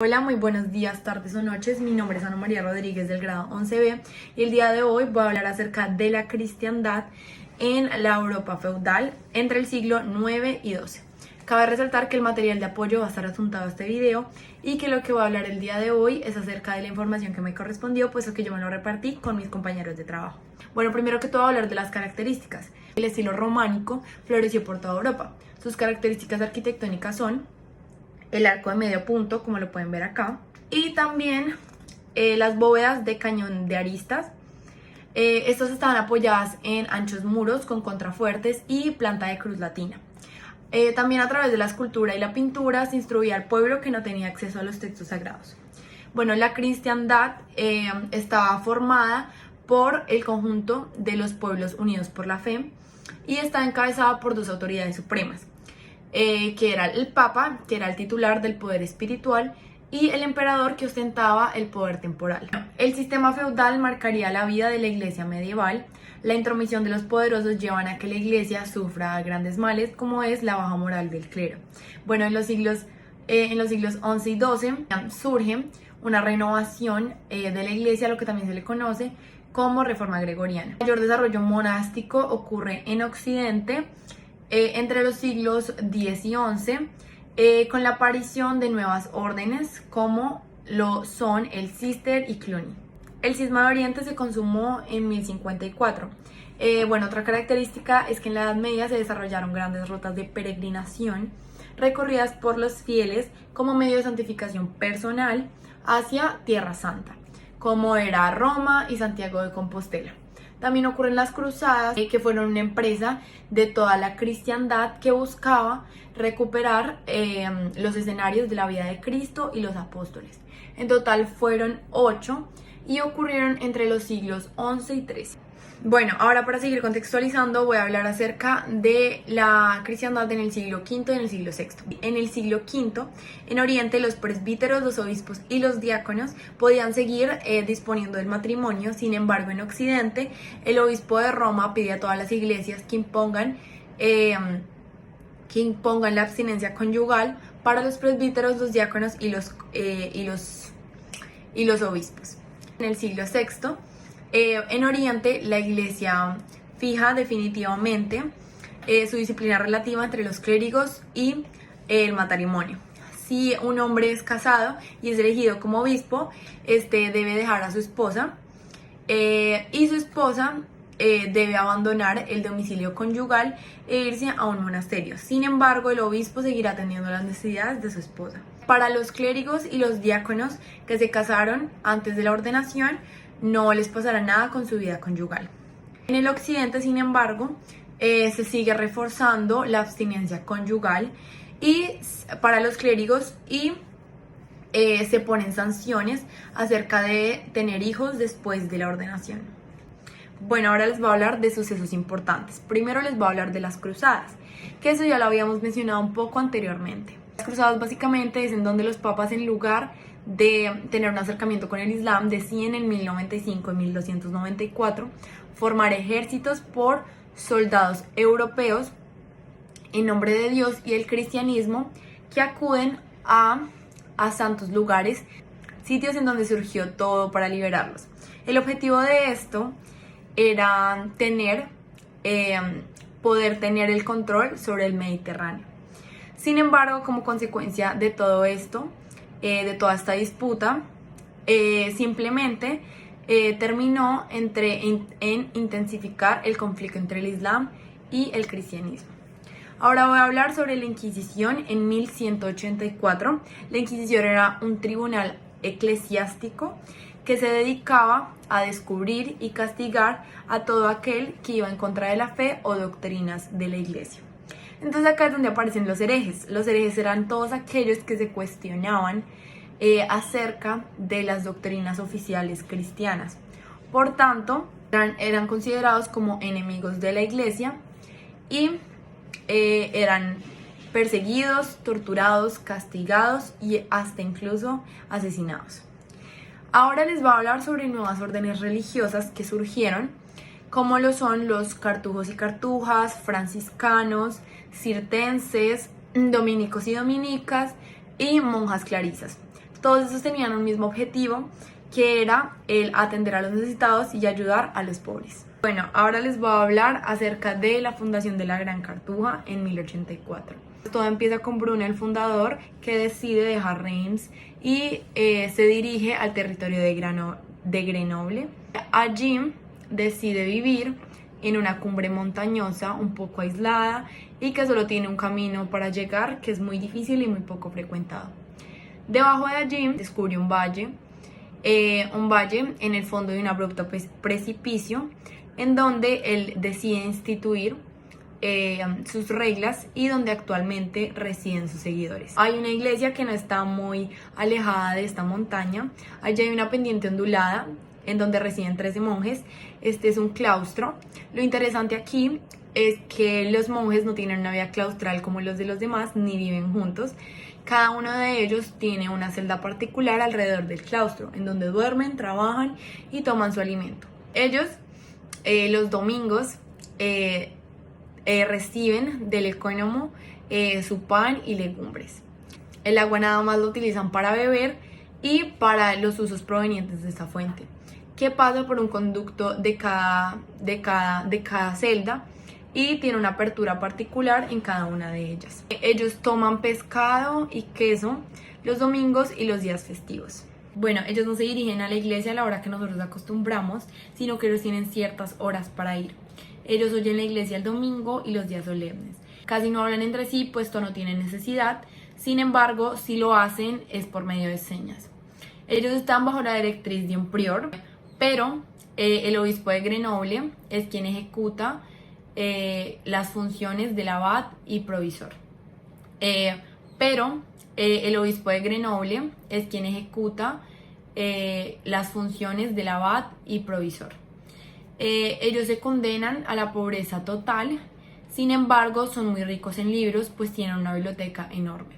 Hola, muy buenos días, tardes o noches. Mi nombre es Ana María Rodríguez del grado 11B y el día de hoy voy a hablar acerca de la cristiandad en la Europa feudal entre el siglo IX y XII. Cabe resaltar que el material de apoyo va a estar adjuntado a este video y que lo que voy a hablar el día de hoy es acerca de la información que me correspondió, puesto que yo me lo repartí con mis compañeros de trabajo. Bueno, primero que todo voy a hablar de las características. El estilo románico floreció por toda Europa. Sus características arquitectónicas son el arco de medio punto, como lo pueden ver acá, y también las bóvedas de cañón de aristas. Estas estaban apoyadas en anchos muros con contrafuertes y planta de cruz latina. También a través de la escultura y la pintura se instruía al pueblo que no tenía acceso a los textos sagrados. Bueno, la cristiandad estaba formada por el conjunto de los pueblos unidos por la fe y está encabezada por dos autoridades supremas, que era el Papa, que era el titular del poder espiritual, y el emperador, que ostentaba el poder temporal. El sistema feudal marcaría la vida de la iglesia medieval. La intromisión de los poderosos llevan a que la iglesia sufra grandes males, como es la baja moral del clero. Bueno, en los siglos XI y XII surge una renovación de la iglesia, lo que también se le conoce como reforma gregoriana. El mayor desarrollo monástico ocurre en Occidente entre los siglos X y XI, con la aparición de nuevas órdenes como lo son el Cister y Cluny. El cisma de Oriente se consumó en 1054. Otra característica es que en la Edad Media se desarrollaron grandes rutas de peregrinación recorridas por los fieles como medio de santificación personal hacia Tierra Santa, como era Roma y Santiago de Compostela. También ocurren las cruzadas, que fueron una empresa de toda la cristiandad que buscaba recuperar los escenarios de la vida de Cristo y los apóstoles. En total fueron 8 y ocurrieron entre los siglos XI y XIII. Bueno, ahora para seguir contextualizando voy a hablar acerca de la cristiandad en el siglo V y en el siglo VI. En el siglo V, en Oriente, los presbíteros, los obispos y los diáconos podían seguir disponiendo del matrimonio. Sin embargo, en Occidente, el obispo de Roma pide a todas las iglesias que impongan la abstinencia conyugal para los presbíteros, los diáconos y los obispos. En el siglo VI, en Oriente, la iglesia fija definitivamente su disciplina relativa entre los clérigos y el matrimonio. Si un hombre es casado y es elegido como obispo, debe dejar a su esposa y su esposa debe abandonar el domicilio conyugal e irse a un monasterio. Sin embargo, el obispo seguirá teniendo las necesidades de su esposa. Para los clérigos y los diáconos que se casaron antes de la ordenación, no les pasará nada con su vida conyugal. En el occidente, sin embargo, se sigue reforzando la abstinencia conyugal y para los clérigos se ponen sanciones acerca de tener hijos después de la ordenación. Bueno, ahora les voy a hablar de sucesos importantes. Primero les voy a hablar de las cruzadas, que eso ya lo habíamos mencionado un poco anteriormente. Las cruzadas básicamente es en donde los papas, en lugar de tener un acercamiento con el Islam, deciden en 1095 y 1294 formar ejércitos por soldados europeos en nombre de Dios y el cristianismo, que acuden a santos lugares, sitios en donde surgió todo, para liberarlos. El objetivo de esto era poder tener el control sobre el Mediterráneo. Sin embargo, como consecuencia de todo esto, de toda esta disputa, simplemente terminó en intensificar el conflicto entre el Islam y el cristianismo. Ahora voy a hablar sobre la Inquisición en 1184. La Inquisición era un tribunal eclesiástico que se dedicaba a descubrir y castigar a todo aquel que iba en contra de la fe o doctrinas de la iglesia. Entonces acá es donde aparecen los herejes. Los herejes eran todos aquellos que se cuestionaban acerca de las doctrinas oficiales cristianas. Por tanto, eran considerados como enemigos de la iglesia y eran perseguidos, torturados, castigados y hasta incluso asesinados. Ahora les voy a hablar sobre nuevas órdenes religiosas que surgieron, como lo son los cartujos y cartujas, franciscanos, cistercienses, dominicos y dominicas y monjas clarisas. Todos estos tenían un mismo objetivo, que era el atender a los necesitados y ayudar a los pobres. Bueno, ahora les voy a hablar acerca de la fundación de la Gran Cartuja en 1084. Todo empieza con Bruno, el fundador, que decide dejar Reims y se dirige al territorio de Grenoble. Allí decide vivir en una cumbre montañosa un poco aislada y que solo tiene un camino para llegar, que es muy difícil y muy poco frecuentado. Debajo de allí descubre un valle en el fondo de un abrupto precipicio, en donde él decide instituir sus reglas y donde actualmente residen sus seguidores. Hay una iglesia que no está muy alejada de esta montaña. Allí hay una pendiente ondulada en donde residen 13 monjes. Este es un claustro. Lo interesante aquí es que los monjes no tienen una vida claustral como los de los demás, ni viven juntos. Cada uno de ellos tiene una celda particular alrededor del claustro, en donde duermen, trabajan y toman su alimento. Ellos, los domingos, reciben del ecónomo su pan y legumbres. El agua nada más lo utilizan para beber y para los usos provenientes de esta fuente, que pasa por un conducto de cada celda y tiene una apertura particular en cada una de ellas. Ellos toman pescado y queso los domingos y los días festivos. Bueno, ellos no se dirigen a la iglesia a la hora que nosotros acostumbramos, sino que ellos tienen ciertas horas para ir. Ellos oyen la iglesia el domingo y los días solemnes. Casi no hablan entre sí, puesto no tienen necesidad. Sin embargo, si lo hacen es por medio de señas. Ellos están bajo la directriz de un prior, pero el obispo de Grenoble es quien ejecuta las funciones del abad y provisor. El obispo de Grenoble es quien ejecuta las funciones del abad y provisor. Ellos se condenan a la pobreza total, sin embargo son muy ricos en libros, pues tienen una biblioteca enorme.